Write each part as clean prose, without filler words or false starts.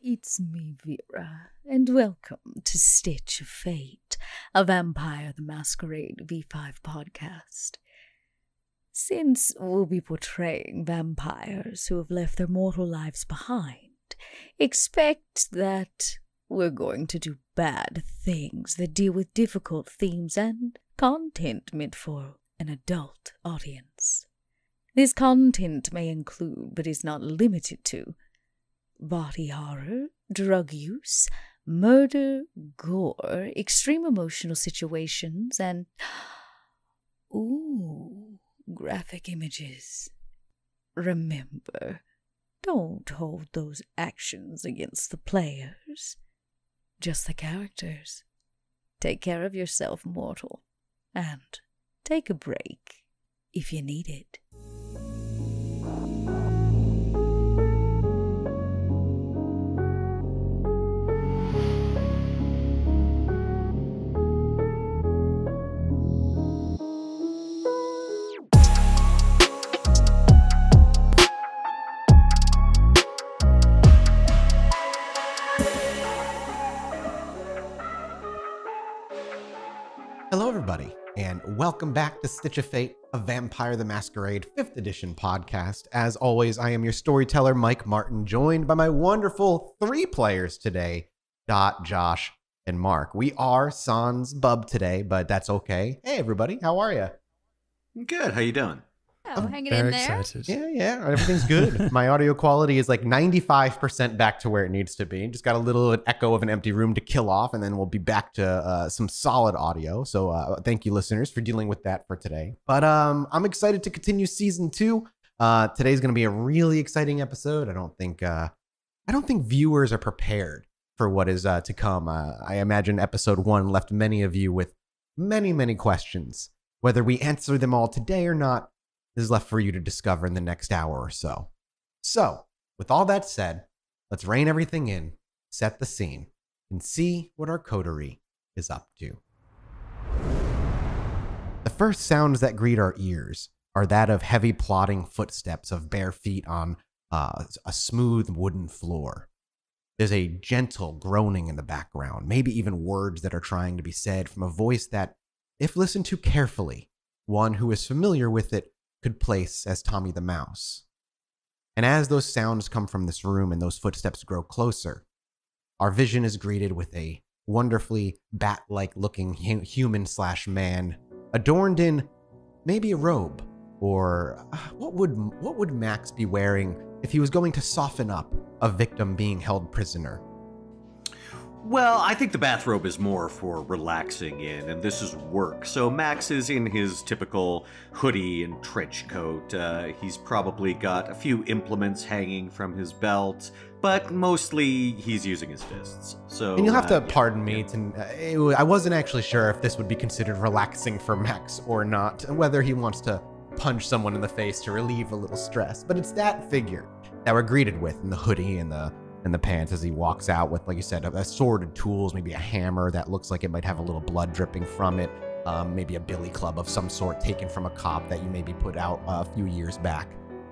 it's me, Vera, and welcome to Stitch of Fate, a Vampire the Masquerade V5 podcast. Since we'll be portraying vampires who have left their mortal lives behind, expect that we're going to do bad things that deal with difficult themes and content meant for an adult audience. This content may include, but is not limited to, body horror, drug use, murder, gore, extreme emotional situations, and graphic images. Remember, don't hold those actions against the players, just the characters. Take care of yourself, mortal, and take a break if you need it. Hello, everybody, and welcome back to Stitch of Fate, a Vampire the Masquerade 5th edition podcast. As always, I am your storyteller, Mike Martin, joined by my wonderful 3 players today, Dot, Josh, and Mark. We are sans bub today, but that's okay. Hey, everybody, how are you? Good. How you doing? Oh, hanging in there. Excited. Yeah, everything's good. My audio quality is like 95% back to where it needs to be. Just got a little echo of an empty room to kill off, and then we'll be back to some solid audio. So thank you, listeners, for dealing with that for today. But I'm excited to continue season 2. Today's going to be a really exciting episode. I don't think viewers are prepared for what is to come. I imagine episode 1 left many of you with many questions. Whether we answer them all today or not is left for you to discover in the next hour or so. So, with all that said, let's rein everything in, set the scene, and see what our coterie is up to. The first sounds that greet our ears are that of heavy plodding footsteps of bare feet on a smooth wooden floor. There's a gentle groaning in the background, maybe even words that are trying to be said from a voice that, if listened to carefully, one who is familiar with it could place as Tommy the Mouse. And as those sounds come from this room and those footsteps grow closer, our vision is greeted with a wonderfully bat-like looking human/man, adorned in maybe a robe, or what would Max be wearing if he was going to soften up a victim being held prisoner? Well, I think the bathrobe is more for relaxing in, and this is work. So Max is in his typical hoodie and trench coat. He's probably got a few implements hanging from his belt, but mostly he's using his fists. So, and you'll have to pardon me. I wasn't actually sure if this would be considered relaxing for Max or not, whether he wants to punch someone in the face to relieve a little stress. But it's that figure that we're greeted with in the hoodie and the pants as he walks out with, like you said, assorted tools, maybe a hammer that looks like it might have a little blood dripping from it, maybe a billy club of some sort taken from a cop that you maybe put out a few years back.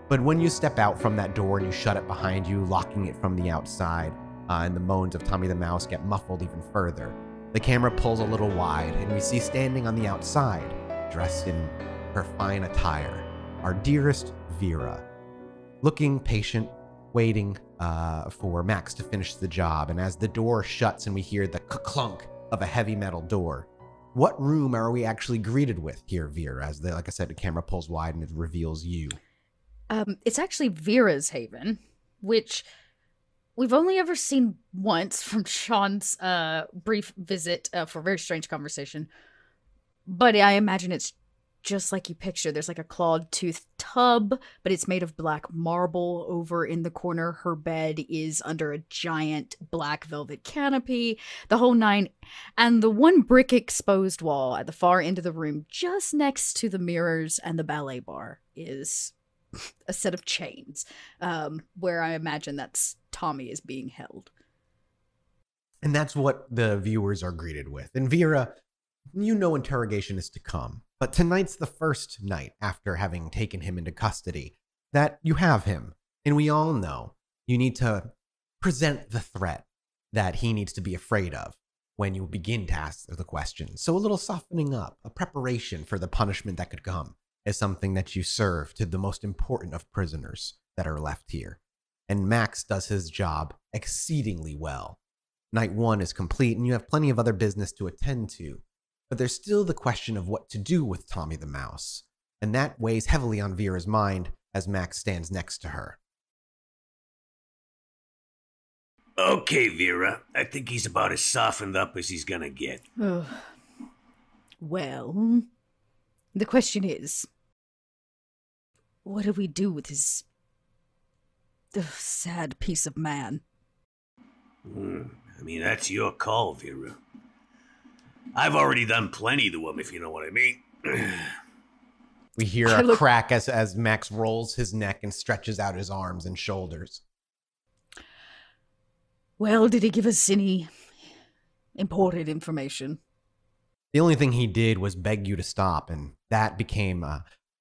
But when you step out from that door and you shut it behind you, locking it from the outside, and the moans of Tommy the Mouse get muffled even further, the camera pulls a little wide, and we see standing on the outside, dressed in her fine attire, our dearest Vera, looking patient, waiting for Max to finish the job. And as the door shuts and we hear the clunk of a heavy metal door, what room are we actually greeted with here, Vera? As like I said, the camera pulls wide and it reveals you. It's actually Vera's haven, which we've only ever seen once from Shaun's brief visit for a very strange conversation. But I imagine it's just like you picture. There's like a clawed tooth tub, but it's made of black marble. Over in the corner, her bed is under a giant black velvet canopy, the whole 9. And the one brick exposed wall at the far end of the room, just next to the mirrors and the ballet bar, is a set of chains, where I imagine that's Tommy is being held. And that's what the viewers are greeted with. And Vera, you know interrogation is to come. But tonight's the first night after having taken him into custody that you have him. And we all know you need to present the threat that he needs to be afraid of when you begin to ask the questions. So a little softening up, a preparation for the punishment that could come, is something that you serve to the most important of prisoners that are left here. And Max does his job exceedingly well. Night 1 is complete, and you have plenty of other business to attend to. But there's still the question of what to do with Tommy the Mouse, and that weighs heavily on Vera's mind as Max stands next to her. Okay, Vera. I think he's about as softened up as he's gonna get. Well, the question is, what do we do with this sad piece of man? I mean, that's your call, Vera. I've already done plenty to him, if you know what I mean. We hear a crack as Max rolls his neck and stretches out his arms and shoulders. Well, did he give us any important information? The only thing he did was beg you to stop, and that became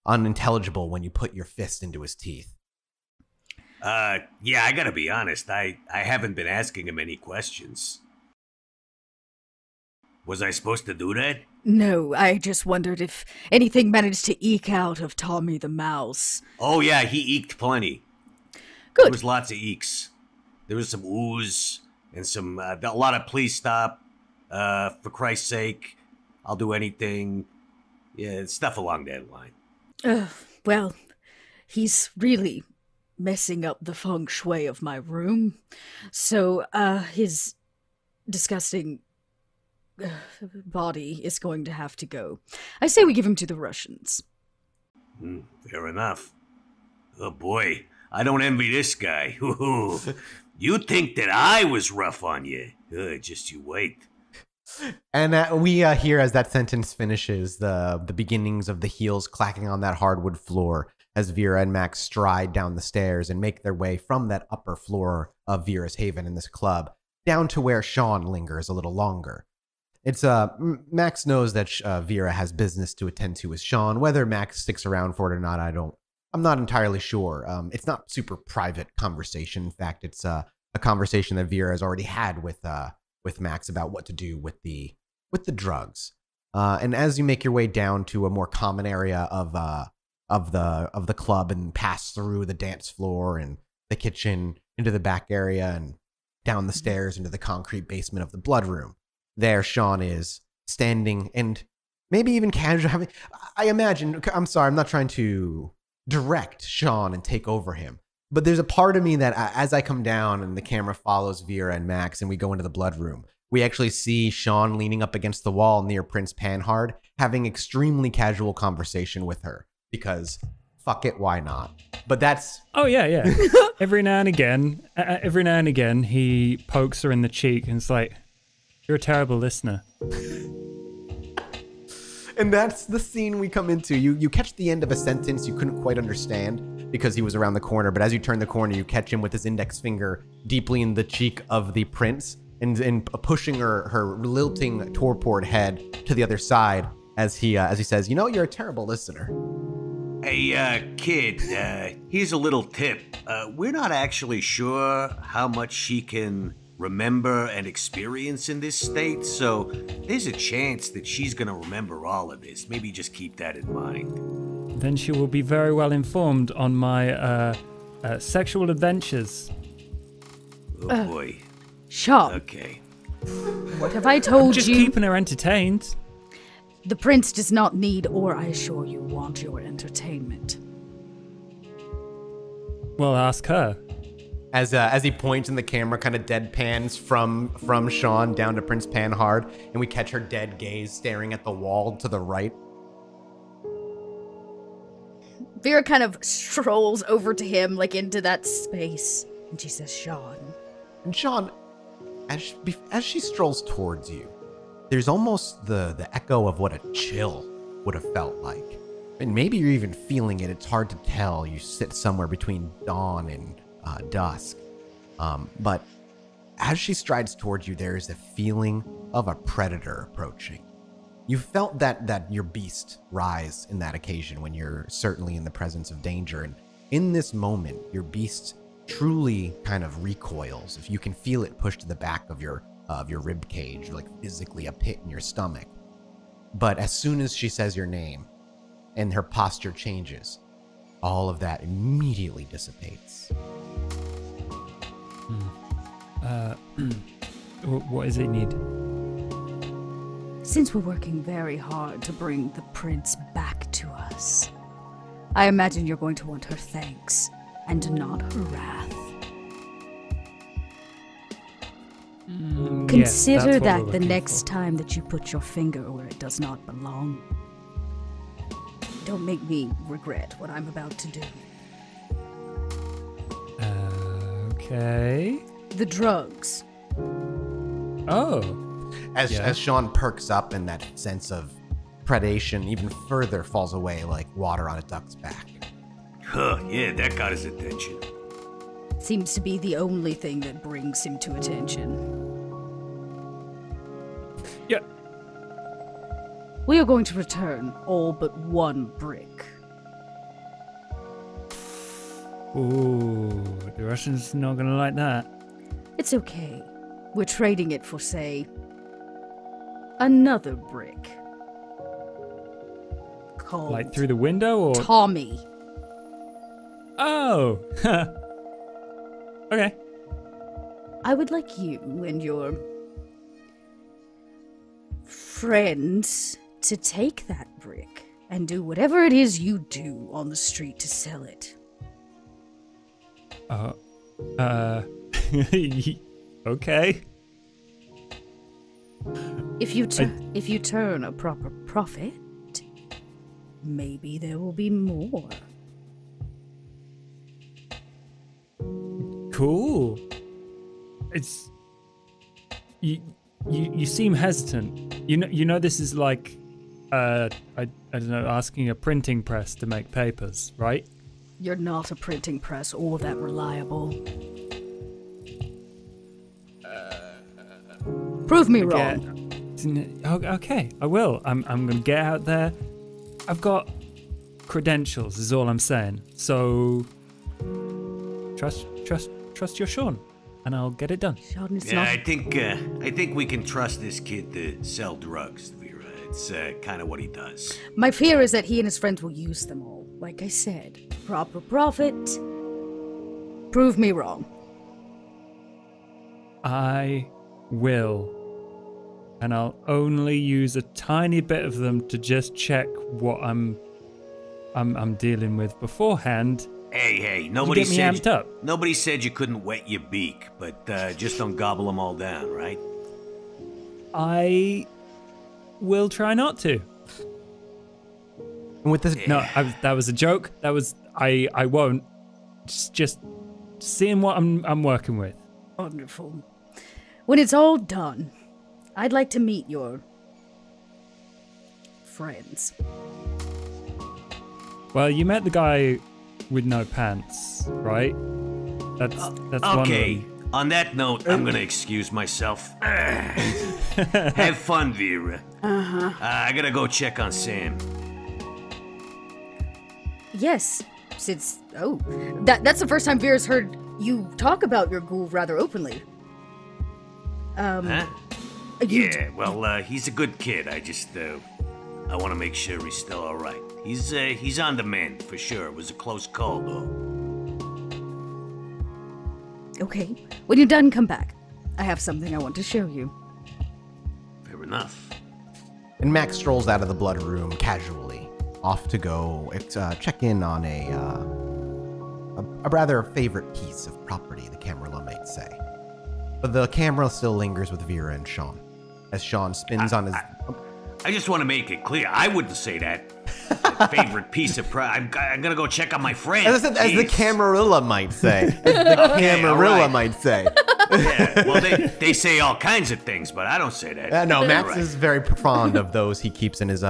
unintelligible when you put your fist into his teeth. Yeah, I gotta be honest. I haven't been asking him any questions. Was I supposed to do that? No, I just wondered if anything managed to eke out of Tommy the Mouse. Oh yeah, he eked plenty. Good. There was lots of ekes. There was some oohs and some a lot of please stop. For Christ's sake, I'll do anything. Yeah, stuff along that line. Well, he's really messing up the feng shui of my room. So, his disgusting body is going to have to go. I say we give him to the Russians. Fair enough. Oh boy, I don't envy this guy. You think that I was rough on you? Just you wait. And we hear as that sentence finishes the beginnings of the heels clacking on that hardwood floor as Vera and Max stride down the stairs and make their way from that upper floor of Vera's haven in this club down to where Shaun lingers a little longer. It's Max knows that Vera has business to attend to with Shaun. Whether Max sticks around for it or not, I'm not entirely sure. It's not super private conversation. In fact, it's a conversation that Vera has already had with Max about what to do with the drugs. And as you make your way down to a more common area of the club and pass through the dance floor and the kitchen into the back area and down the stairs into the concrete basement of the blood room, there Shaun is standing and maybe even casual. I imagine. I'm sorry, I'm not trying to direct Shaun and take over him. But there's a part of me that as I come down and the camera follows Vera and Max and we go into the blood room, we actually see Shaun leaning up against the wall near Prince Panhard, having extremely casual conversation with her because fuck it, why not? But that's... Oh, yeah. Every now and again, he pokes her in the cheek and is like, you're a terrible listener. And that's the scene we come into. You catch the end of a sentence you couldn't quite understand because he was around the corner, but as you turn the corner, you catch him with his index finger deeply in the cheek of the prince and pushing her lilting torpor head to the other side as he says, you know, you're a terrible listener. Hey, kid, here's a little tip. We're not actually sure how much she can remember and experience in this state, so there's a chance that she's gonna remember all of this. Maybe just keep that in mind. Then she will be very well informed on my sexual adventures. Oh boy. Shaun. Okay. What have I told you? Just keeping her entertained. The prince does not need, or I assure you, want your entertainment. Well, ask her. As he points and the camera kind of deadpans from Shaun down to Prince Panhard, and we catch her dead gaze staring at the wall to the right. Vera kind of strolls over to him, like into that space, and she says, Shaun. And Shaun, as she strolls towards you, there's almost the echo of what a chill would have felt like. And maybe you're even feeling it. It's hard to tell. You sit somewhere between dawn and dusk. But as she strides towards you, there is a feeling of a predator approaching. You felt that your beast rise in that occasion when you're certainly in the presence of danger. And in this moment, your beast truly kind of recoils. If you can feel it push to the back of your rib cage, like physically a pit in your stomach. But as soon as she says your name and her posture changes, all of that immediately dissipates. What does it need? Since we're working very hard to bring the prince back to us, I imagine you're going to want her thanks and not her wrath. Consider yes, that the next time that you put your finger where it does not belong. Don't make me regret what I'm about to do. Okay. The drugs. Oh. As Shaun perks up and that sense of predation even further falls away like water on a duck's back. Huh, yeah, that got his attention. Seems to be the only thing that brings him to attention. Yeah. We are going to return all but one brick. Ooh, the Russians not gonna like that. It's okay. We're trading it for, say, another brick. Called Like through the window or? Tommy. Oh. Okay. I would like you and your friends to take that brick and do whatever it is you do on the street to sell it. Okay. If you turn a proper profit, maybe there will be more. Cool. It's you seem hesitant. You know this is like I don't know, asking a printing press to make papers, right? You're not a printing press or that reliable. Prove me wrong. Okay, I will. I'm gonna get out there. I've got credentials, is all I'm saying. So trust your Shaun, and I'll get it done. Shaun is Yeah, not. I think we can trust this kid to sell drugs, Vera. It's kind of what he does. My fear is that he and his friends will use them all. Like I said, proper profit. Prove me wrong. I will. And I'll only use a tiny bit of them to just check what I'm dealing with beforehand. Hey, Nobody amped up. Nobody said you couldn't wet your beak, but just don't gobble them all down, right? I will try not to. And with this, No, that was a joke. That was I won't. Just seeing what I'm working with. Wonderful. When it's all done, I'd like to meet your friends. Well, you met the guy with no pants, right? That's Okay. one of them. On that note, I'm gonna excuse myself. Have fun, Vera. I gotta go check on Sam. Yes, since that's the first time Vera's heard you talk about your ghoul rather openly. Huh? You Yeah, well, he's a good kid. I just, I want to make sure he's still all right. He's on the mend, for sure. It was a close call, though. Okay, when you're done, come back. I have something I want to show you. Fair enough. and Max strolls out of the blood room casually, off to go check in on a rather favorite piece of property, the camera might say. But the camera still lingers with Vera and Shaun, as Shaun spins on his... I just want to make it clear, I wouldn't say that. Favorite piece of I'm gonna go check on my friend. As the Camarilla might say. As the Camarilla might say. Yeah, well, they say all kinds of things, but I don't say that. No, Max is very fond of those he keeps in his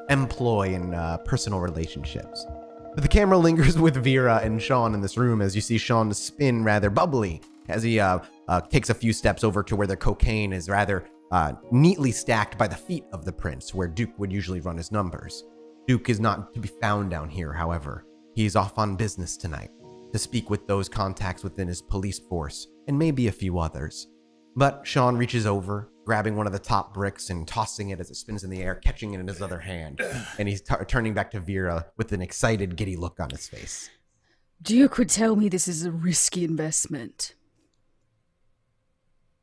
employ and personal relationships. But the camera lingers with Vera and Shaun in this room as you see Shaun spin rather bubbly as he takes a few steps over to where the cocaine is rather neatly stacked by the feet of the prince, where Duke would usually run his numbers. Duke is not to be found down here, however. He's off on business tonight. to speak with those contacts within his police force, and maybe a few others. But Shaun reaches over, grabbing one of the top bricks and tossing it as it spins in the air, catching it in his other hand. And he's turning back to Vera with an excited, giddy look on his face. Duke would tell me this is a risky investment.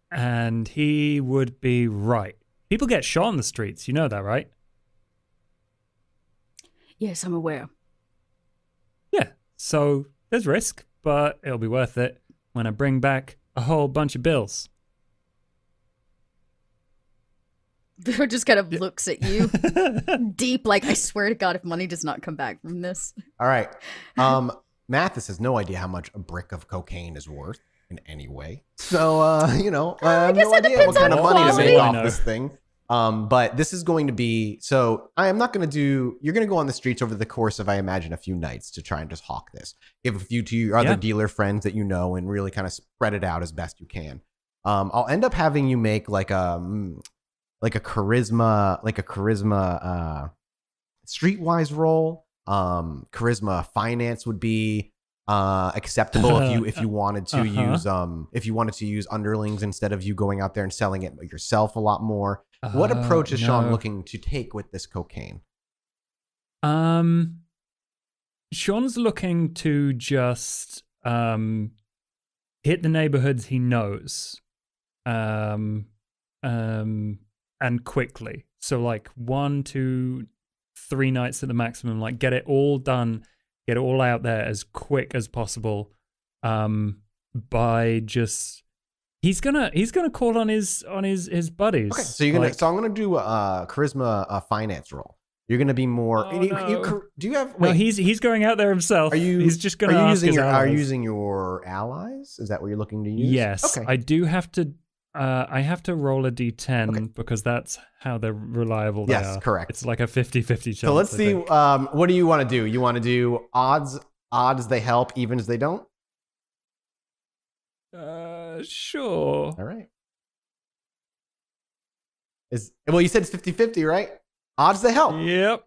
And he would be right. People get shot on the streets, you know that, right? Yes, I'm aware. Yeah, so there's risk, but it'll be worth it when I bring back a whole bunch of bills. Vera just kind of looks at you deep, like, I swear to God, if money does not come back from this. All right. Mathas has no idea how much a brick of cocaine is worth in any way. So, I have no idea what kind of money to make off this thing. But this is going to be, so I am not going to do, you're going to go on the streets over the course of, I imagine, a few nights to try and just hawk this. Give a few to your other dealer friends that you know and really kind of spread it out as best you can. I'll end up having you make like a charisma streetwise roll. Charisma finance would be acceptable if you wanted to use underlings instead of you going out there and selling it yourself a lot more. What approach is Shaun looking to take with this cocaine? Shaun's looking to just hit the neighborhoods he knows, and quickly. So like 1, 2, 3 nights at the maximum. Like get it all done, get it all out there as quick as possible. By just. He's gonna call on his buddies. Okay, so I'm gonna do a charisma finance roll. You're gonna be more. Oh, no. Do you have? Wait, no, he's going out there himself. He's just gonna. Are you using your allies? Is that what you're looking to use? Yes, okay. I do have to. I have to roll a d10 because that's how they're reliable they are. Yes, correct. It's like a 50-50 chance. So let's see. What do you want to do? You want to do odds they help, evens they don't? Sure. All right. Well, you said it's 50-50, right? Odds they help. Yep.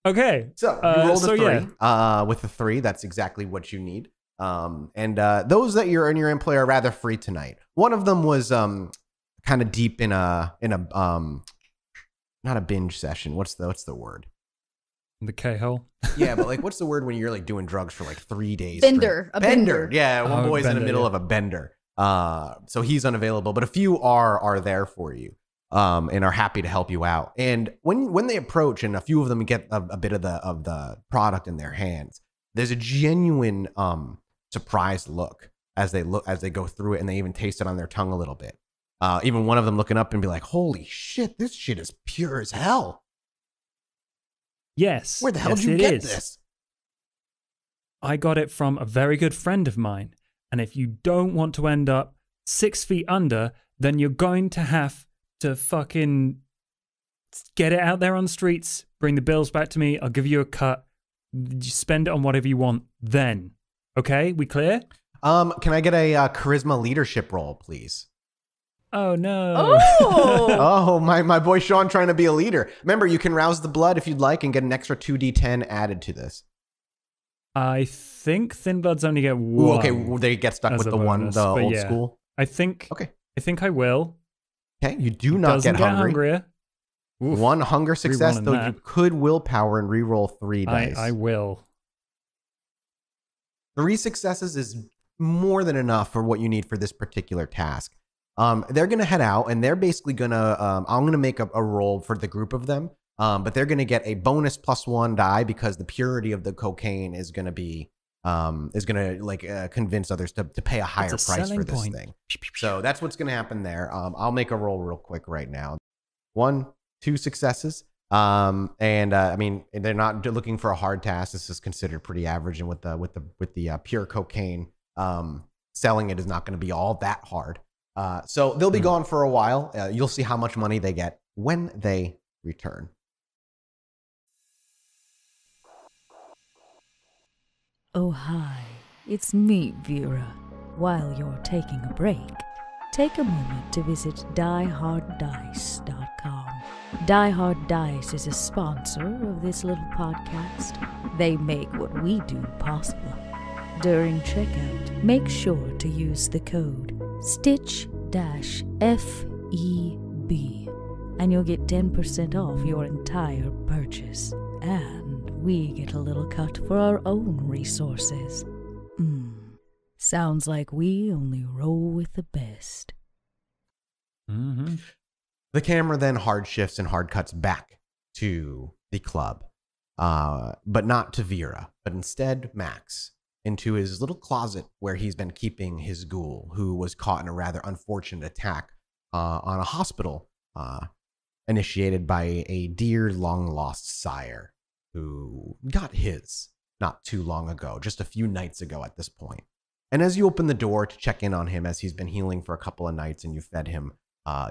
Okay. So you rolled a 3. Yeah. With a 3, that's exactly what you need. And those that you're in your employ are rather free tonight. One of them was kind of deep in a not a binge session. What's the word? The K-hole. Yeah, but like, what's the word when you're like doing drugs for like 3 days? Bender. A bender. Yeah, one boy's in the middle of a bender. So he's unavailable, but a few are there for you, and are happy to help you out. And when they approach, and a few of them get a bit of the product in their hands, there's a genuine surprised look as they go through it, and they even taste it on their tongue a little bit. Even one of them looking up and be like, "Holy shit, this shit is pure as hell." Yes. Where the hell did you get this? I got it from a very good friend of mine. And if you don't want to end up 6 feet under, then you're going to have to fucking get it out there on the streets, bring the bills back to me, I'll give you a cut, you spend it on whatever you want then. Okay, we clear? Can I get a charisma leadership roll, please? Oh, no. Oh, my boy Shaun trying to be a leader. Remember, you can rouse the blood if you'd like and get an extra 2d10 added to this. I think Thin Bloods only get 1. Ooh, okay, well, they get stuck with the bonus, old school. I think I will. Okay, you do not get hungry. Hungrier. Oof. 1 hunger success, though that. you could willpower and reroll 3 dice. I will. 3 successes is more than enough for what you need for this particular task. They're going to head out, and they're basically going to, I'm going to make a roll for the group of them, but they're going to get a bonus +1 die because the purity of the cocaine is going to be, convince others to pay a higher price for this thing. So that's what's going to happen there. I'll make a roll real quick right now. 1, 2 successes. I mean, they're not looking for a hard task. This is considered pretty average, and with the pure cocaine, selling it is not going to be all that hard. So they'll be gone for a while. You'll see how much money they get when they return. Oh, hi. It's me, Vera. While you're taking a break, take a moment to visit dieharddice.com. Die Hard Dice is a sponsor of this little podcast. They make what we do possible. During checkout, make sure to use the code STITCH-FEB and you'll get 10% off your entire purchase. And we get a little cut for our own resources. Sounds like we only roll with the best. Mm-hmm. The camera then hard shifts and hard cuts back to the club. But not to Vera, but instead Max, into his little closet where he's been keeping his ghoul, who was caught in a rather unfortunate attack on a hospital initiated by a dear long-lost sire who got his not too long ago, just a few nights ago at this point. And as you open the door to check in on him, as he's been healing for a couple of nights and you fed him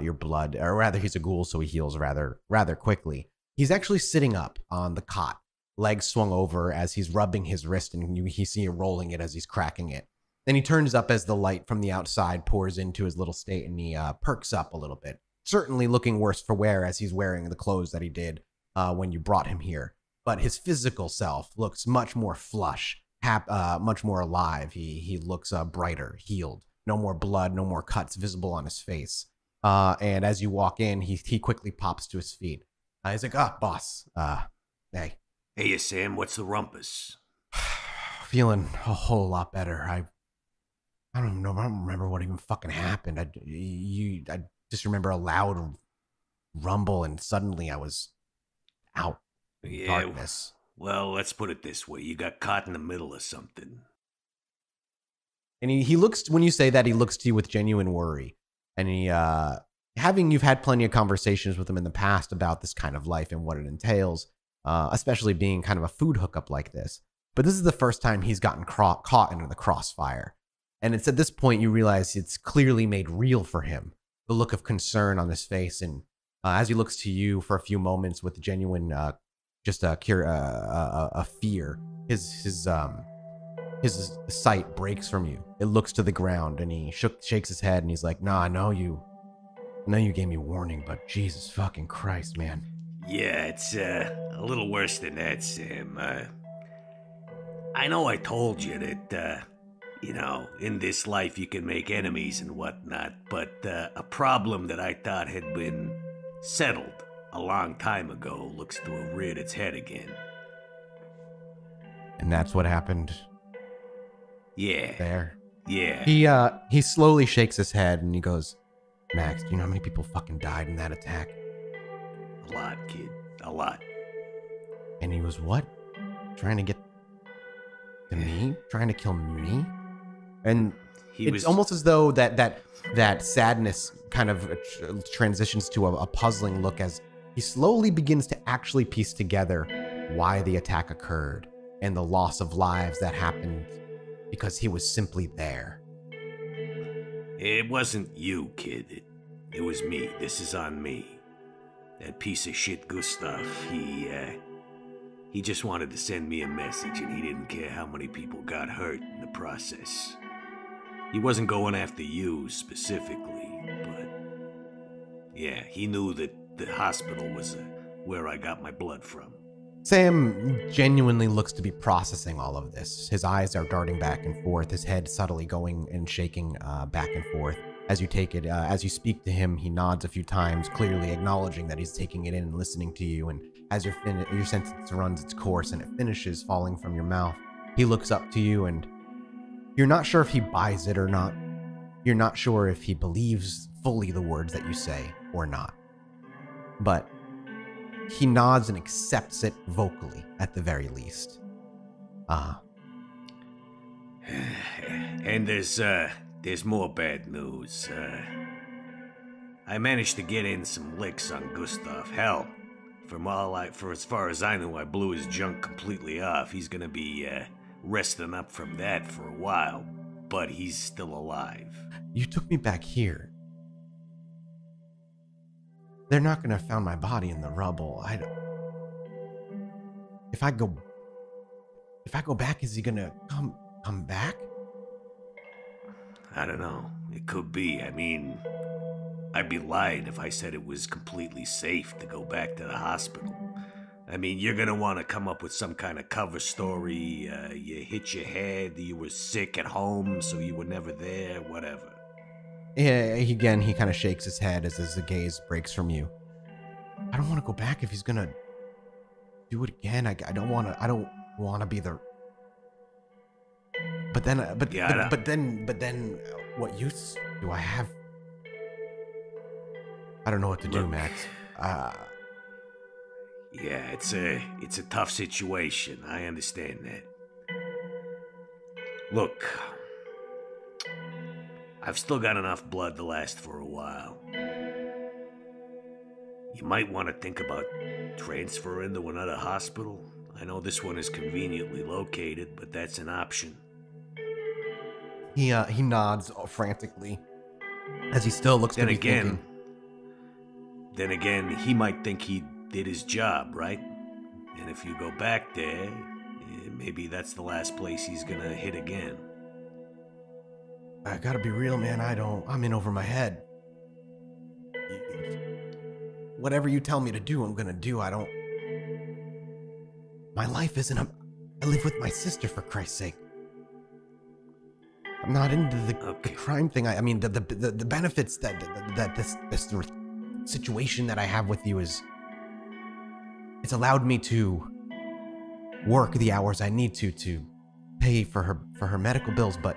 your blood, or rather he's a ghoul, so he heals rather quickly. He's actually sitting up on the cot, legs swung over as he's rubbing his wrist, and you see him rolling it as he's cracking it. Then he turns up as the light from the outside pours into his little state, and he perks up a little bit. Certainly looking worse for wear as he's wearing the clothes that he did when you brought him here. But his physical self looks much more flush, much more alive. He looks brighter, healed. No more blood, no more cuts visible on his face. And as you walk in, he quickly pops to his feet. He's like, boss. Hey. Hey, Sam, what's the rumpus? Feeling a whole lot better. I don't know. I don't remember what even fucking happened. I just remember a loud rumble, and suddenly I was out in darkness. Well, let's put it this way. You got caught in the middle of something. And he looks, when you say that, he looks to you with genuine worry. And you've had plenty of conversations with him in the past about this kind of life and what it entails, especially being kind of a food hookup like this. But this is the first time he's gotten caught into the crossfire. And it's at this point you realize it's clearly made real for him. The look of concern on his face. And as he looks to you for a few moments with genuine, a fear, his sight breaks from you. It looks to the ground, and he shakes his head, and he's like, "No, I know you gave me warning, but Jesus fucking Christ, man." Yeah, it's a little worse than that, Sam. I know I told you that, in this life you can make enemies and whatnot, but a problem that I thought had been settled a long time ago looks to have reared its head again. And that's what happened. Yeah. There. Yeah. He slowly shakes his head and he goes, "Max, do you know how many people fucking died in that attack?" A lot, kid. A lot. And he was what? Trying to get to me? Trying to kill me? And it's almost as though that sadness kind of transitions to a puzzling look as he slowly begins to actually piece together why the attack occurred and the loss of lives that happened because he was simply there. It wasn't you, kid. It was me. This is on me. That piece of shit Gustav, he just wanted to send me a message, and he didn't care how many people got hurt in the process. He wasn't going after you specifically, but yeah, he knew that the hospital was where I got my blood from. Sam genuinely looks to be processing all of this. His eyes are darting back and forth, his head subtly going and shaking back and forth. As you take it, as you speak to him, he nods a few times, clearly acknowledging that he's taking it in and listening to you. And as your sentence runs its course and it finishes falling from your mouth, he looks up to you, and you're not sure if he buys it or not. You're not sure if he believes fully the words that you say or not. But he nods and accepts it vocally, at the very least. And there's more bad news. I managed to get in some licks on Gustav. Hell, for as far as I know, I blew his junk completely off. He's gonna be resting up from that for a while, but he's still alive. You took me back here. They're not gonna have found my body in the rubble. If I go back, is he gonna come back? I don't know. It could be. I mean, I'd be lying if I said it was completely safe to go back to the hospital. I mean, you're gonna want to come up with some kind of cover story. You hit your head, you were sick at home, so you were never there, whatever. Yeah, he kind of shakes his head as the gaze breaks from you. I don't want to go back if he's gonna do it again. I don't want to be the. But then, what use do I have? I don't know what to do, Max. Yeah, it's a tough situation. I understand that. Look, I've still got enough blood to last for a while. You might want to think about transferring to another hospital. I know this one is conveniently located, but that's an option. He nods frantically as he still looks to be thinking. Then again, he might think he did his job, right? And if you go back there, maybe that's the last place he's gonna hit again. I gotta be real, man. I'm in over my head. Whatever you tell me to do, I'm gonna do. My life isn't I live with my sister, for Christ's sake. I'm not into the crime thing. I mean, the benefits that this situation that I have with you it's allowed me to work the hours I need to pay for her medical bills, but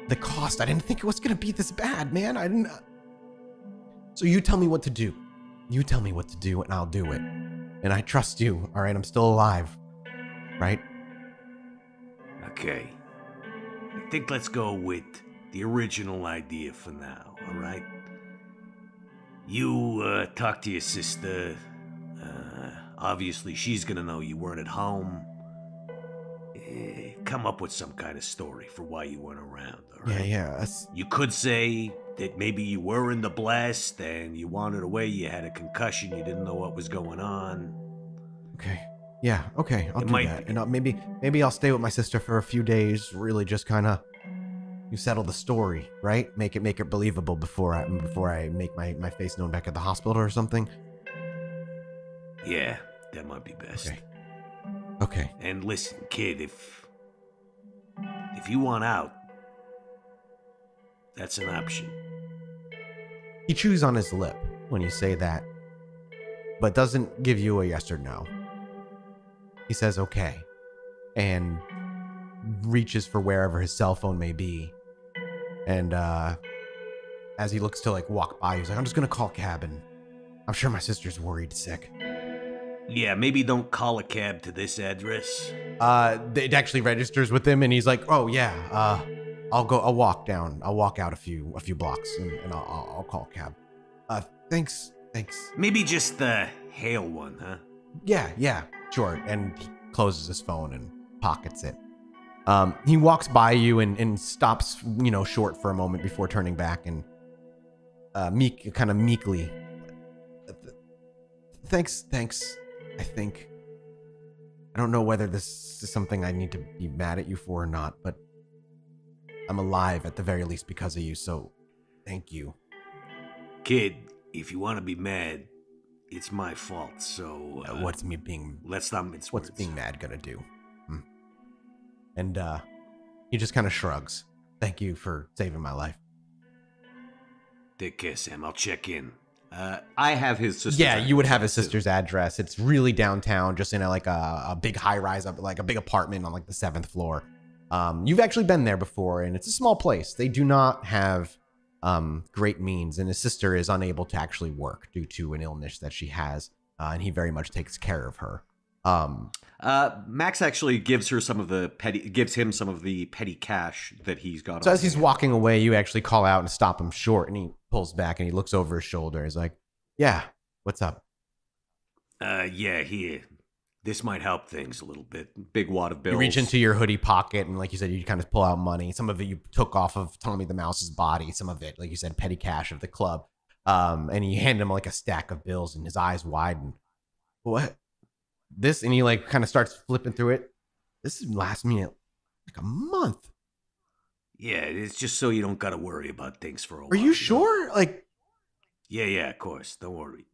the cost, I didn't think it was gonna be this bad, man. I didn't. So you tell me what to do. You tell me what to do, and I'll do it. And I trust you. All right, I'm still alive, right? Okay. I think let's go with the original idea for now, all right? You talk to your sister. Obviously, she's gonna know you weren't at home. Come up with some kind of story for why you weren't around, all right? Yeah. You could say that maybe you were in the blast and you wandered away, you had a concussion, you didn't know what was going on. Okay. Yeah, okay, I'll do that. And maybe I'll stay with my sister for a few days, really just kind of you settle the story, right? Make it believable before I make my face known back at the hospital or something. Yeah, that might be best. Okay. And listen, kid, if you want out, that's an option. He chews on his lip when you say that, but doesn't give you a yes or no. He says okay, and reaches for wherever his cell phone may be. And as he looks to walk by, he's like, I'm just gonna call a cab, and I'm sure my sister's worried sick. Yeah, maybe don't call a cab to this address. It actually registers with him, and he's like, oh yeah, I'll walk down. I'll walk out a few blocks, and I'll call a cab. Thanks. Maybe just the hail one, huh? Yeah, sure. And he closes his phone and pockets it. He walks by you and stops, short for a moment before turning back and meekly. Thanks. I think. I don't know whether this is something I need to be mad at you for or not, but I'm alive at the very least because of you, so thank you. Kid, if you want to be mad, it's my fault, so... what's me being... Let's not mince words. What's being mad gonna do? And, he just kind of shrugs. Thank you for saving my life. Take care, Sam. I'll check in. I have his sister's address. You would have his sister's address. It's really downtown, just in a big high-rise, like a big apartment on the 7th floor. You've actually been there before, and it's a small place. They do not have great means, and his sister is unable to actually work due to an illness that she has, and he very much takes care of her. Max actually gives him some of the petty cash that he's got. So as he's walking away, you actually call out and stop him short, and he pulls back and he looks over his shoulder. He's like, "Yeah, what's up?" Yeah, here. This might help things a little bit. Big wad of bills. You reach into your hoodie pocket, and like you said, you kind of pull out money. Some of it you took off of Tommy the Mouse's body. Some of it, like you said, petty cash of the club. And you hand him a stack of bills, and his eyes widen. What? This? And he kind of starts flipping through it. This is last me a month. Yeah, it's just so you don't got to worry about things for a while. Are you sure? Yeah, of course. Don't worry.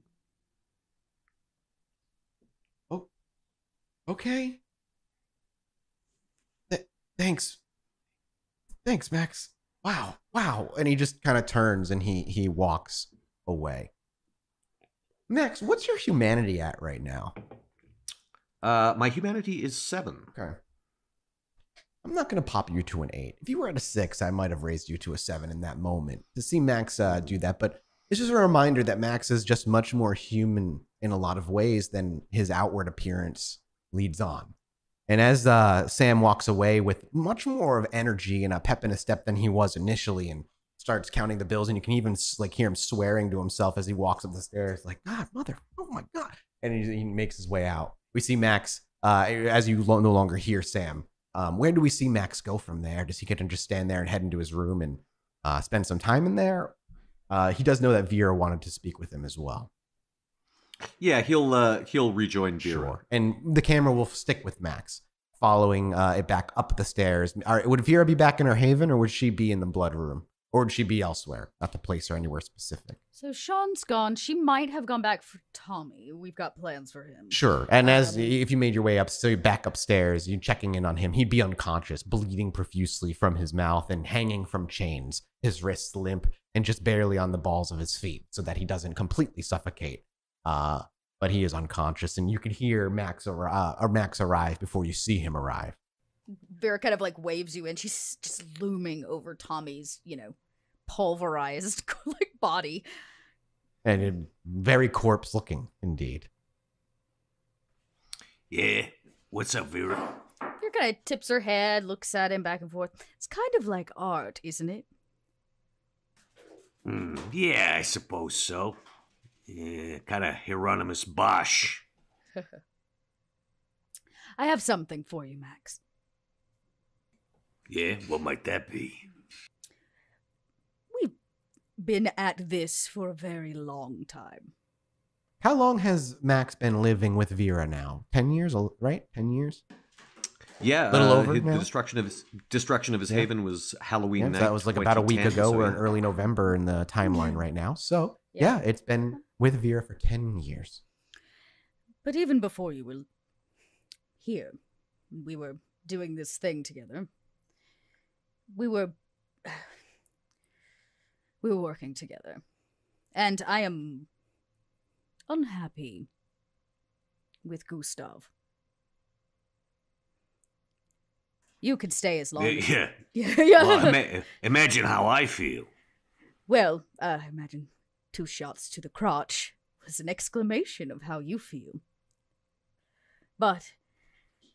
Okay. Thanks. Thanks, Max. Wow. Wow. And he just kind of turns and he walks away. Max, what's your humanity at right now? My humanity is 7. Okay. I'm not going to pop you to an 8. If you were at a 6, I might have raised you to a 7 in that moment to see Max do that. But it's just a reminder that Max is just much more human in a lot of ways than his outward appearance leads on. And as Sam walks away with much more of energy and a pep in his step than he was initially, and starts counting the bills, and you can even like hear him swearing to himself as he walks up the stairs, like, God, mother, oh my God. And he makes his way out. We see Max, as you no longer hear Sam. Where do we see Max go from there? Does he get to just stand there and head into his room and spend some time in there? He does know that Vera wanted to speak with him as well. Yeah, he'll rejoin Vera. Sure. And the camera will stick with Max, following it back up the stairs. Would Vera be back in her haven, or would she be in the blood room? Or would she be elsewhere? Not to place her anywhere specific. So Shaun's gone. She might have gone back for Tommy. We've got plans for him. Sure. And if you made your way up, so you're back upstairs, you're checking in on him, he'd be unconscious, bleeding profusely from his mouth and hanging from chains, his wrists limp and just barely on the balls of his feet so that he doesn't completely suffocate. But he is unconscious, and you can hear Max arrive before you see him arrive. Vera kind of like waves you in. She's just looming over Tommy's, pulverized like body. And very corpse looking indeed. Yeah, what's up, Vera? Vera kind of tips her head, looks at him back and forth. It's kind of like art, isn't it? Yeah, I suppose so. Yeah, kind of Hieronymus Bosch. I have something for you, Max. Yeah, what might that be? We've been at this for a very long time. How long has Max been living with Vera now? 10 years, right? 10 years? Yeah, a little over the now? destruction of his haven was Halloween night. So that was like about a week 2010, ago. so We're yeah. in early November in the timeline right now. So, yeah, it's been with Vera for 10 years. But even before you were here, we were doing this thing together. We were working together. And I am unhappy with Gustav. You could stay as long as... Yeah. Yeah. Well, imagine how I feel. Well, I imagine 2 shots to the crotch was an exclamation of how you feel. But...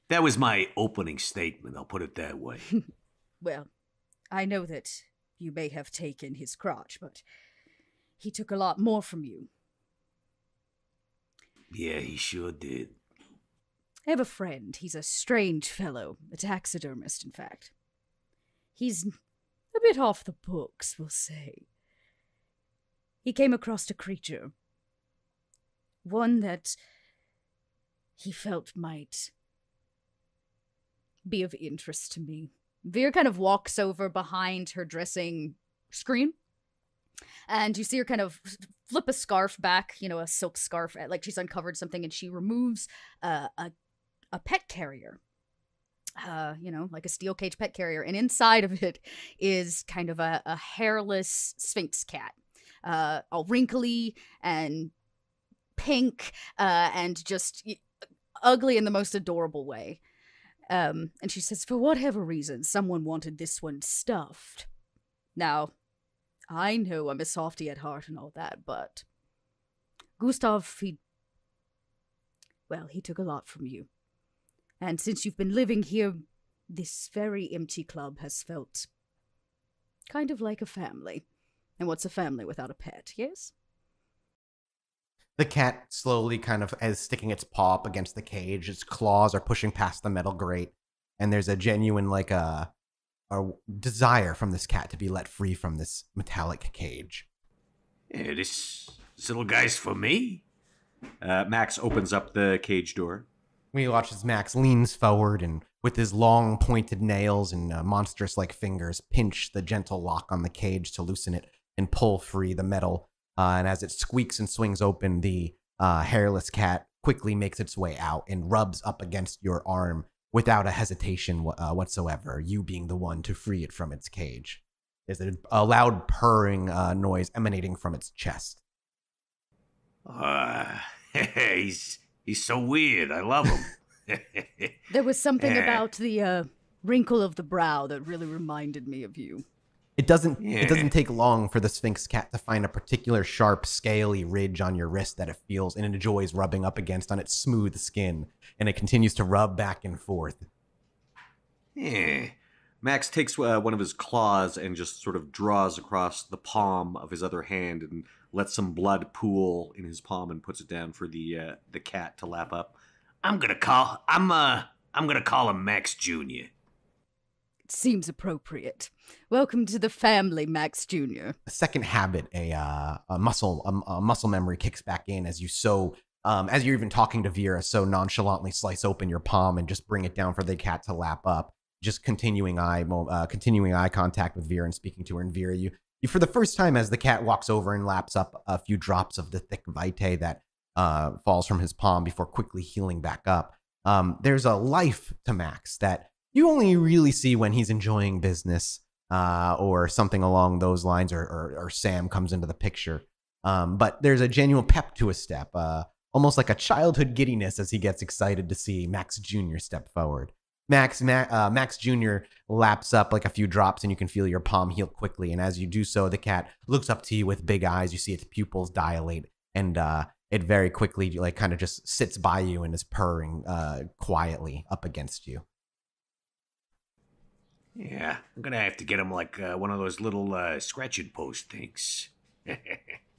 That was my opening statement, I'll put it that way. Well, I know that you may have taken his crotch, but he took a lot more from you. Yeah, he sure did. I have a friend. He's a strange fellow, a taxidermist, in fact. He's a bit off the books, we'll say. He came across a creature. One that he felt might be of interest to me. Vera kind of walks over behind her dressing screen, and you see her kind of flip a scarf back, a silk scarf, like she's uncovered something, and she removes a pet carrier, like a steel cage pet carrier, and inside of it is kind of a hairless Sphinx cat, all wrinkly and pink, and just ugly in the most adorable way. And she says, for whatever reason, someone wanted this one stuffed. Now, I know I'm a softie at heart and all that, but Gustav, he took a lot from you. And since you've been living here, this very empty club has felt kind of like a family. And what's a family without a pet, yes? The cat slowly kind of is sticking its paw up against the cage. Its claws are pushing past the metal grate. And there's a genuine, a desire from this cat to be let free from this metallic cage. Yeah, this little guy's for me. Max opens up the cage door. We watch as Max leans forward and with his long pointed nails and monstrous-like fingers pinch the gentle lock on the cage to loosen it and pull free the metal. And as it squeaks and swings open, the hairless cat quickly makes its way out and rubs up against your arm without a hesitation whatsoever, you being the one to free it from its cage. There's a loud purring noise emanating from its chest. He's so weird. I love him. There was something about the wrinkle of the brow that really reminded me of you. It doesn't take long for the Sphinx cat to find a particular sharp, scaly ridge on your wrist that it feels and enjoys rubbing up against on its smooth skin, and it continues to rub back and forth. Max takes one of his claws and just sort of draws across the palm of his other hand and lets some blood pool in his palm and puts it down for the cat to lap up. I'm gonna call him Max Jr. Seems appropriate. Welcome to the family, Max Jr. A second habit, a muscle memory kicks back in as you as you're even talking to Vera, so nonchalantly slice open your palm and just bring it down for the cat to lap up. Just continuing eye contact with Vera and speaking to her. And Vera, you for the first time, as the cat walks over and laps up a few drops of the thick vitae that falls from his palm before quickly healing back up. There's a life to Max that you only really see when he's enjoying business or something along those lines, or Sam comes into the picture. But there's a genuine pep to his step, almost like a childhood giddiness as he gets excited to see Max Jr. step forward. Max Jr. laps up like a few drops, and you can feel your palm heal quickly. And as you do so, the cat looks up to you with big eyes. You see its pupils dilate, and it very quickly kind of just sits by you and is purring quietly up against you. Yeah, I'm gonna have to get him like one of those little scratch and post things.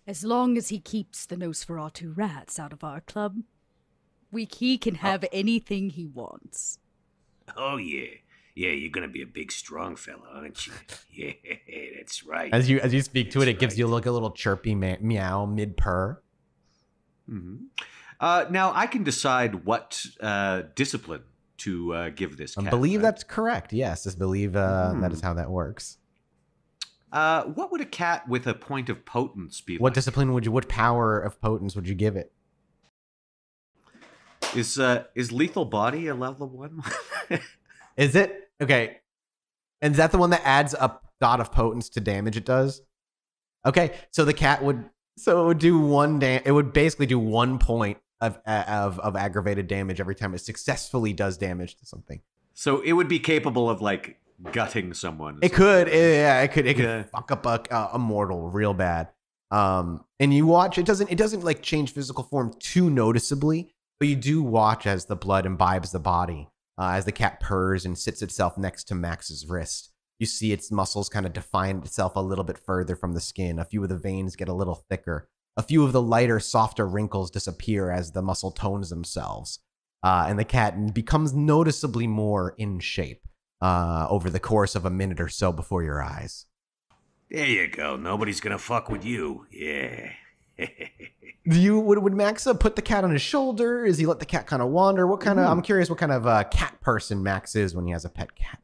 As long as he keeps the Nosferatu rats out of our club, he can have anything he wants. Oh, yeah. Yeah, you're gonna be a big, strong fella, aren't you? Yeah, that's right. As you speak to it, it gives you a little chirpy meow mid-purr. Mm-hmm. Now, I can decide what discipline to give this cat. I believe right? that's correct. Yes, I believe that is how that works. What would a cat with a point of potence be What like? discipline what power of potence would you give it? Is lethal body a level 1? Is it? Okay. And is that the one that adds a dot of potence to damage it does? Okay, so the cat would it would basically do 1 point of aggravated damage every time it successfully does damage to something. So it would be capable of like gutting someone. It could, it could fuck up a mortal real bad. And you watch, it doesn't like change physical form too noticeably, but you do watch as the blood imbibes the body, as the cat purrs and sits itself next to Max's wrist. You see its muscles kind of define itself a little bit further from the skin. A few of the veins get a little thicker. A few of the lighter, softer wrinkles disappear as the muscle tones themselves. And the cat becomes noticeably more in shape over the course of a minute or so before your eyes. There you go. Nobody's gonna fuck with you. Yeah. Would Max put the cat on his shoulder? Is he let the cat kind of wander? What kind of? I'm curious what kind of cat person Max is when he has a pet cat.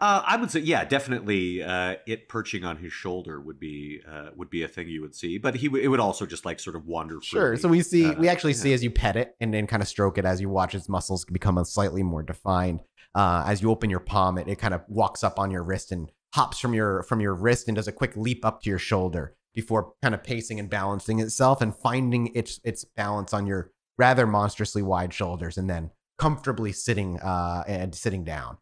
I would say, yeah, definitely. It perching on his shoulder would be a thing you would see, but it would also just like sort of wander. Sure. Freely. So we actually see as you pet it and then kind of stroke it as you watch its muscles become slightly more defined. As you open your palm, it kind of walks up on your wrist and hops from your wrist and does a quick leap up to your shoulder before kind of pacing and balancing itself and finding its balance on your rather monstrously wide shoulders, and then comfortably sitting down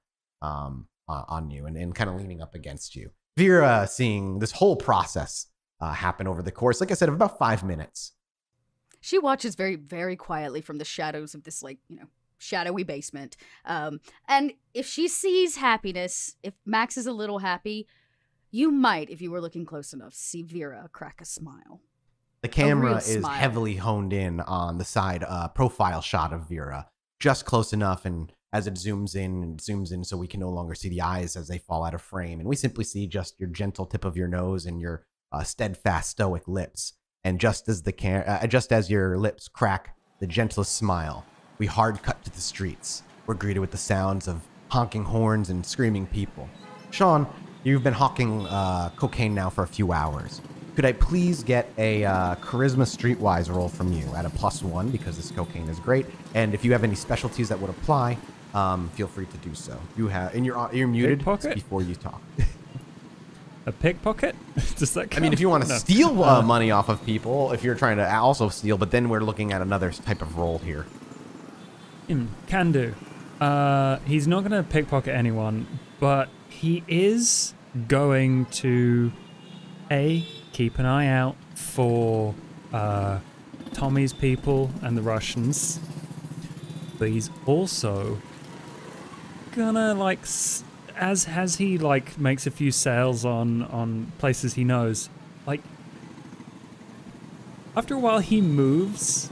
on you and kind of leaning up against you. Vera seeing this whole process happen over the course, like I said, of about 5 minutes. She watches very, very quietly from the shadows of this, shadowy basement. And if she sees happiness, if Max is a little happy, you might, if you were looking close enough, see Vera crack a smile. The camera is heavily honed in on the side profile shot of Vera, just close enough, and as it zooms in so we can no longer see the eyes as they fall out of frame. And we simply see just your gentle tip of your nose and your steadfast, stoic lips. And just as your lips crack the gentlest smile, we hard cut to the streets. We're greeted with the sounds of honking horns and screaming people. Shaun, you've been hawking cocaine now for a few hours. Could I please get a charisma streetwise roll from you at a +1 because this cocaine is great, and if you have any specialties that would apply, feel free to do so. You have, and you're muted before you talk. A pickpocket? Does that count? I mean, if you want to steal money off of people, if you're trying to also steal, but then we're looking at another type of roll here. Can do. He's not going to pickpocket anyone, but he is going to keep an eye out for Tommy's people and the Russians, but he's also gonna like as he like makes a few sales on places he knows, like after a while he moves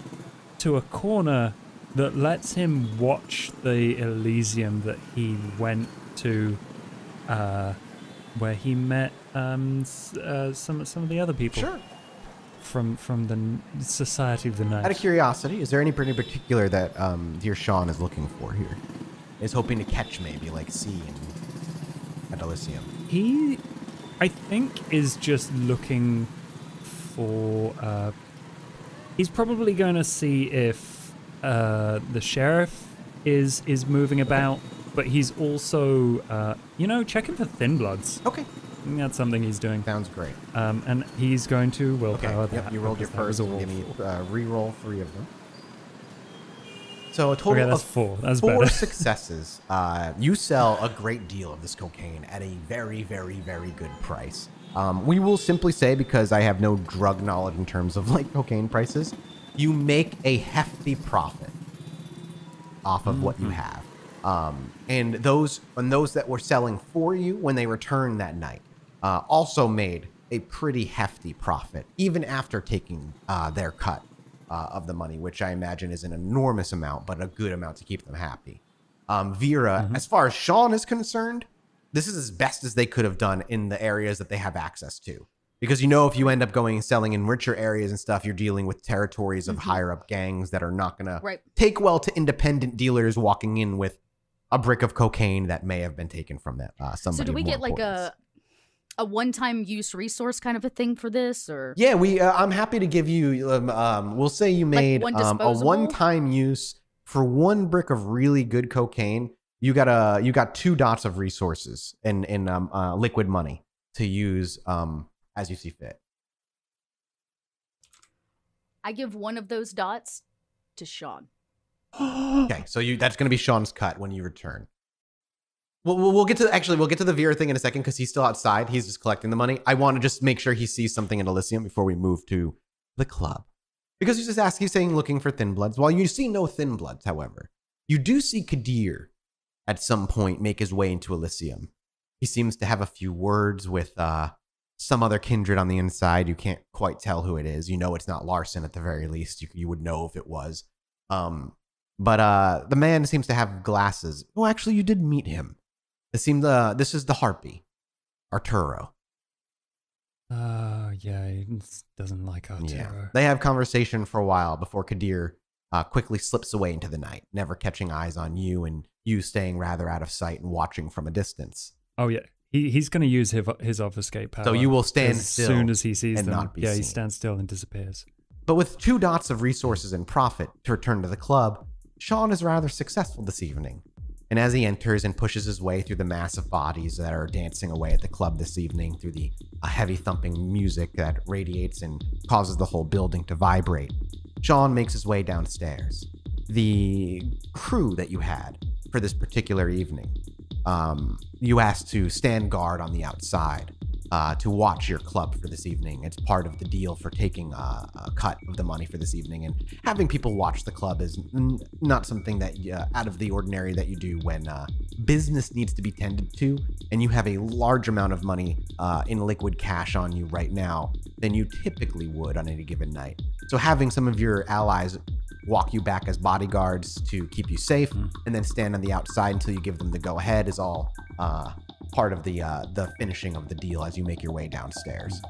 to a corner that lets him watch the Elysium that he went to, where he met some of the other people. Sure. From the Society of the Night. Out of curiosity, is there anything in particular that dear Shaun is looking for here? Is hoping to catch maybe like C at Elysium. He, I think, is just looking for. He's probably going to see if the sheriff is moving about, but he's also, checking for Thin Bloods. Okay. I think that's something he's doing. Sounds great. And he's going to willpower that. Yep, you rolled your first. Give me re-roll 3 of them. So a of total of 4. That's 4 better. successes. You sell a great deal of this cocaine at a very, very, very good price. We will simply say, because I have no drug knowledge in terms of like cocaine prices, you make a hefty profit off of what you have. And those that were selling for you when they returned that night also made a pretty hefty profit, even after taking their cut of the money, which I imagine is an enormous amount, but a good amount to keep them happy. Vera, as far as Shaun is concerned, this is as best as they could have done in the areas that they have access to. Because if you end up going and selling in richer areas and stuff, you're dealing with territories of higher up gangs that are not going to take well to independent dealers walking in with a brick of cocaine that may have been taken from that somebody. So do we get like importance. a one-time use resource kind of a thing for this, or? Yeah, I'm happy to give you. We'll say you made a one-time use for 1 brick of really good cocaine. You got 2 dots of resources in liquid money to use as you see fit. I give 1 of those dots to Shaun. Okay, so that's going to be Shaun's cut when you return. We'll get to the Vera thing in a second because he's still outside. He's just collecting the money. I want to just make sure he sees something in Elysium before we move to the club. Because he's saying looking for Thin Bloods. While you see no Thin Bloods, however, you do see Coterie at some point make his way into Elysium. He seems to have a few words with some other kindred on the inside. You can't quite tell who it is. It's not Larson at the very least. You would know if it was. But the man seems to have glasses. Oh, actually, you did meet him. This is the Harpy, Arturo. Yeah, he doesn't like Arturo. Yeah. They have conversation for a while before Coterie quickly slips away into the night, never catching eyes on you, and you staying rather out of sight and watching from a distance. Oh yeah, he's going to use his obfuscate power. So you will stand as still soon as he sees and them. not be seen. He stands still and disappears. But with 2 dots of resources and profit to return to the club, Shaun is rather successful this evening. And as he enters and pushes his way through the mass of bodies that are dancing away at the club this evening, through the heavy thumping music that radiates and causes the whole building to vibrate, Shaun makes his way downstairs. The crew that you had for this particular evening, you asked to stand guard on the outside to watch your club for this evening. It's part of the deal for taking a cut of the money for this evening, and having people watch the club is not something that out of the ordinary that you do when business needs to be tended to, and you have a large amount of money in liquid cash on you right now than you typically would on any given night. So having some of your allies walk you back as bodyguards to keep you safe, and then stand on the outside until you give them the go-ahead is all part of the finishing of the deal as you make your way downstairs.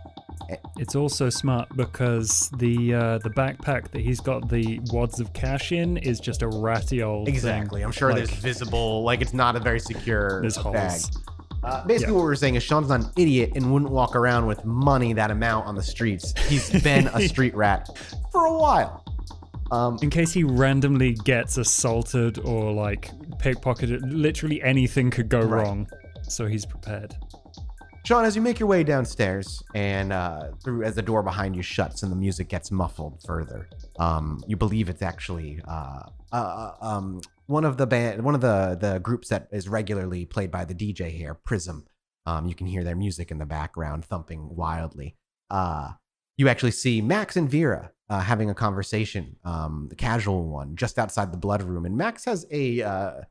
It's also smart because the backpack that he's got the wads of cash in is just a ratty old Exactly. thing. I'm sure there's visible, like it's not a very secure There's bag. holes. Basically, what we're saying is Shaun's not an idiot and wouldn't walk around with money that amount on the streets. He's been a street rat for a while. In case he randomly gets assaulted or like pickpocketed, literally anything could go wrong. So he's prepared. Shaun, as you make your way downstairs and as the door behind you shuts and the music gets muffled further, you believe it's actually one of the groups that is regularly played by the DJ here, Prism. You can hear their music in the background thumping wildly. You actually see Max and Vera having a conversation, the casual one, just outside the blood room, and Max has a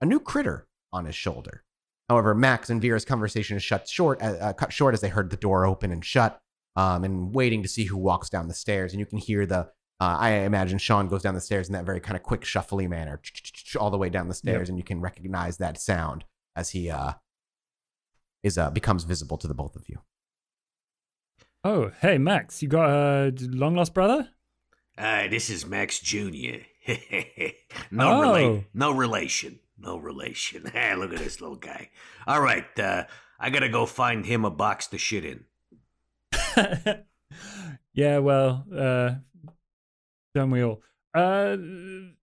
new critter on his shoulder. However, Max and Vera's conversation is cut short as they heard the door open and shut, and waiting to see who walks down the stairs. And you can hear I imagine Shaun goes down the stairs in that very kind of quick, shuffly manner, all the way down the stairs, and you can recognize that sound as he becomes visible to the both of you. Oh, hey, Max, you got a long-lost brother? This is Max Jr. Oh. No relation. No relation. Hey, look at this little guy. All right, I gotta go find him a box to shit in. Yeah, well, don't we all? The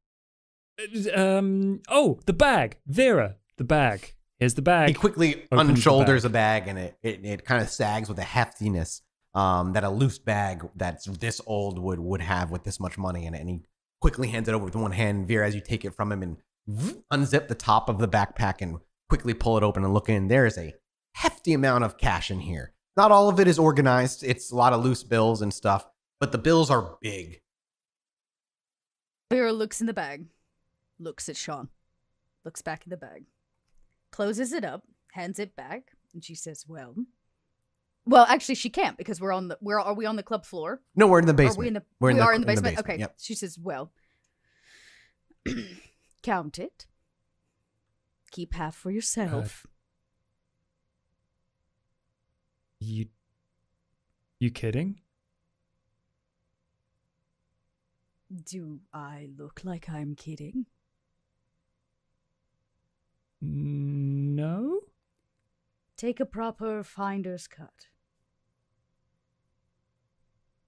bag. Vera, the bag. Here's the bag. He quickly unshoulders a bag, and it kind of sags with a heftiness that a loose bag that's this old would have with this much money in it. And he quickly hands it over with one hand. Vera, as you take it from him and unzip the top of the backpack and quickly pull it open and look in, there is a hefty amount of cash in here. Not all of it is organized. It's a lot of loose bills and stuff, but the bills are big. Vera looks in the bag, looks at Shaun, looks back in the bag, closes it up, hands it back, and she says, well, actually she can't because are we on the club floor? No, we're in the basement. We are in the basement? Okay. Yep. She says, well, count it. Keep half for yourself. You kidding? Do I look like I'm kidding? No? Take a proper finder's cut.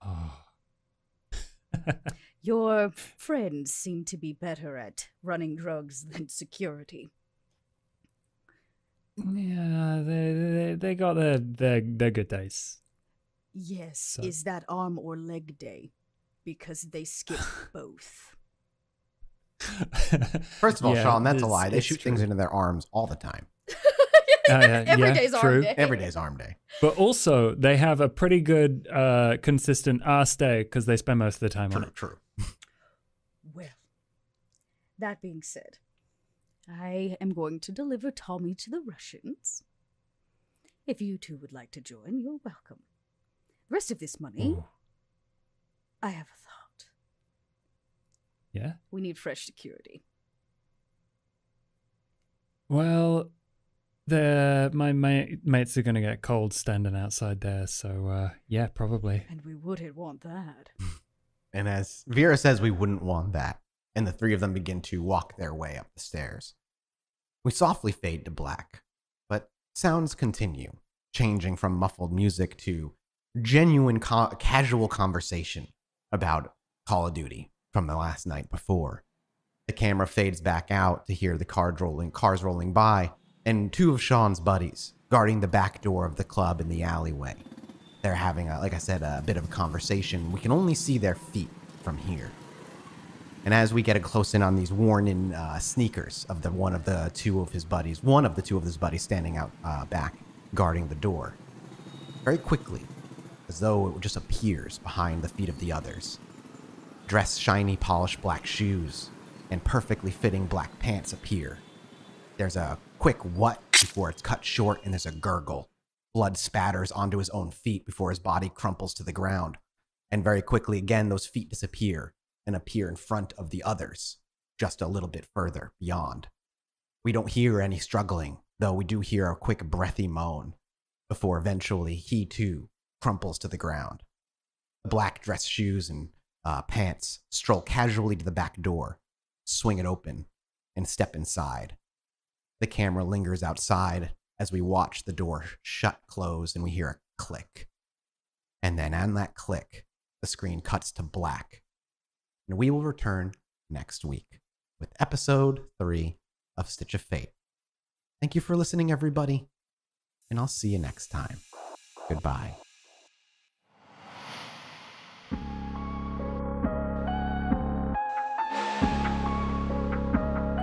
Oh. Your friends seem to be better at running drugs than security. Yeah, they got their good days. Yes, So. is that arm or leg day? Because they skip both. First of all, Yeah, Shaun, that's a lie. They it's shoot true. things into their arms all the time. Every day's arm true. day. Every day's arm day. But also, they have a pretty good, consistent ass day because they spend most of the time on it. True. Well, that being said, I am going to deliver Tommy to the Russians. If you two would like to join, you're welcome. The rest of this money, Ooh. I have a thought. Yeah? We need fresh security. Well, my mates are going to get cold standing outside there, so yeah, probably. And we wouldn't want that. And as Vera says, we wouldn't want that. And the three of them begin to walk their way up the stairs. We softly fade to black, but sounds continue, changing from muffled music to genuine casual conversation about Call of Duty from the last night before. The camera fades back out to hear the cars rolling by, and two of Shaun's buddies guarding the back door of the club in the alleyway. They're having, like I said, a bit of a conversation. We can only see their feet from here. And as we get a close in on these worn-in sneakers of one of the two of his buddies standing out back, guarding the door, very quickly, as though it just appears behind the feet of the others. Dressed shiny, polished black shoes and perfectly fitting black pants appear. There's a quick what before it's cut short, and there's a gurgle. Blood spatters onto his own feet before his body crumples to the ground. And very quickly again, those feet disappear and appear in front of the others, just a little bit further beyond. We don't hear any struggling, though we do hear a quick breathy moan, before eventually he too crumples to the ground. The black dress shoes and pants stroll casually to the back door, swing it open, and step inside. The camera lingers outside as we watch the door shut, close, and we hear a click. And then on that click, the screen cuts to black. And we will return next week with episode 3 of Stitch of Fate. Thank you for listening, everybody, and I'll see you next time. Goodbye.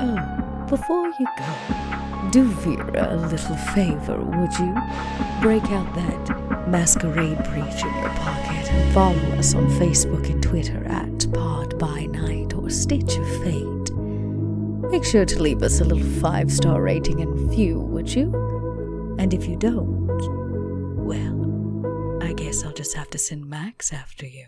Oh, before you go, do Vera a little favor, would you? Break out that Masquerade breach in your pocket and follow us on Facebook and Twitter at Pod by Night or Stitch of Fate. Make sure to leave us a little 5-star rating and review, would you? And if you don't, well, I guess I'll just have to send Max after you.